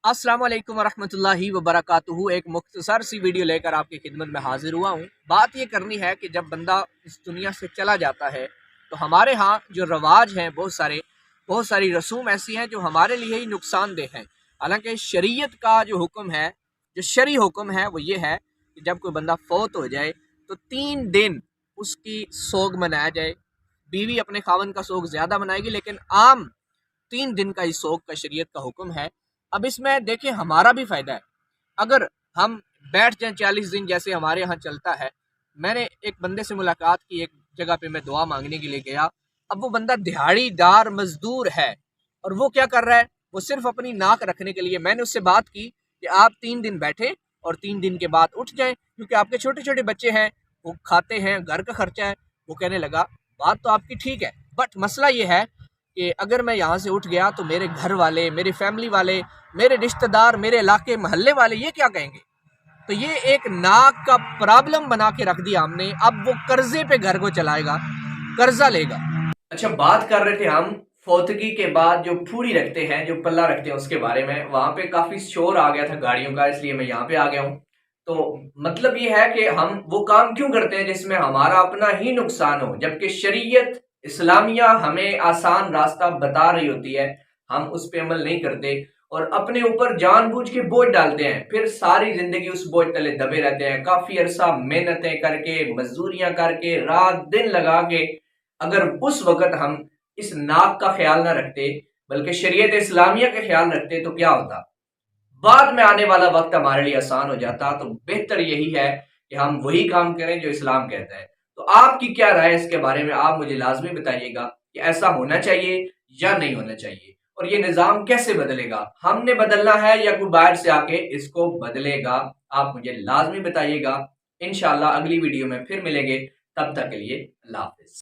अस्सलाम वालेकुम वरहमतुल्लाहि वबरकातुहू। एक मुख्तसर सी वीडियो लेकर आपकी खिदमत में हाजिर हुआ हूँ। बात ये करनी है कि जब बंदा इस दुनिया से चला जाता है तो हमारे यहाँ जो रवाज हैं बहुत सारी रसूम ऐसी हैं जो हमारे लिए ही नुकसानदेह हैं। हालांकि शरीयत का जो हुक्म है, जो शरी हुक्म है, वो ये है कि जब कोई बंदा फौत हो जाए तो 3 दिन उसकी सोग मनाया जाए। बीवी अपने खावन का सोग ज़्यादा मनाएगी, लेकिन आम 3 दिन का ही सोग का शरीयत का हुक्म है। अब इसमें देखिए हमारा भी फ़ायदा है अगर हम बैठ जाएं 40 दिन, जैसे हमारे यहाँ चलता है। मैंने एक बंदे से मुलाकात की, एक जगह पे मैं दुआ मांगने के लिए गया। अब वो बंदा दिहाड़ीदार मजदूर है और वो क्या कर रहा है, वो सिर्फ अपनी नाक रखने के लिए। मैंने उससे बात की कि आप 3 दिन बैठे और 3 दिन के बाद उठ जाएं, क्योंकि आपके छोटे छोटे बच्चे हैं, वो खाते हैं, घर का खर्चा है। वो कहने लगा बात तो आपकी ठीक है, बट मसला ये है कि अगर मैं यहाँ से उठ गया तो मेरे घर वाले, मेरी फैमिली वाले, मेरे रिश्तेदार, मेरे इलाके मोहल्ले वाले ये क्या कहेंगे। तो ये एक नाक का प्रॉब्लम बना के रख दिया हमने। अब वो कर्जे पे घर को चलाएगा, कर्जा लेगा। अच्छा, बात कर रहे थे हम फौतगी के बाद जो फूड़ी रखते हैं, जो पल्ला रखते हैं, उसके बारे में। वहां पे काफी शोर आ गया था गाड़ियों का, इसलिए मैं यहाँ पे आ गया हूँ। तो मतलब ये है कि हम वो काम क्यों करते हैं जिसमें हमारा अपना ही नुकसान हो, जबकि शरीयत इस्लामिया हमें आसान रास्ता बता रही होती है। हम उस पे अमल नहीं करते और अपने ऊपर जानबूझ के बोझ डालते हैं, फिर सारी जिंदगी उस बोझ तले दबे रहते हैं। काफी अरसा मेहनतें करके, मजदूरियां करके, रात दिन लगा के, अगर उस वक्त हम इस नाक का ख्याल ना रखते बल्कि शरीयत इस्लामिया का ख्याल रखते तो क्या होता, बाद में आने वाला वक्त हमारे लिए आसान हो जाता। तो बेहतर यही है कि हम वही काम करें जो इस्लाम कहता है। तो आपकी क्या राय है इसके बारे में, आप मुझे लाजमी बताइएगा कि ऐसा होना चाहिए या नहीं होना चाहिए, और ये निज़ाम कैसे बदलेगा। हमने बदलना है या कोई बाहर से आके इसको बदलेगा, आप मुझे लाजमी बताइएगा। इंशाल्लाह अगली वीडियो में फिर मिलेंगे, तब तक के लिए अल्लाह हाफिज।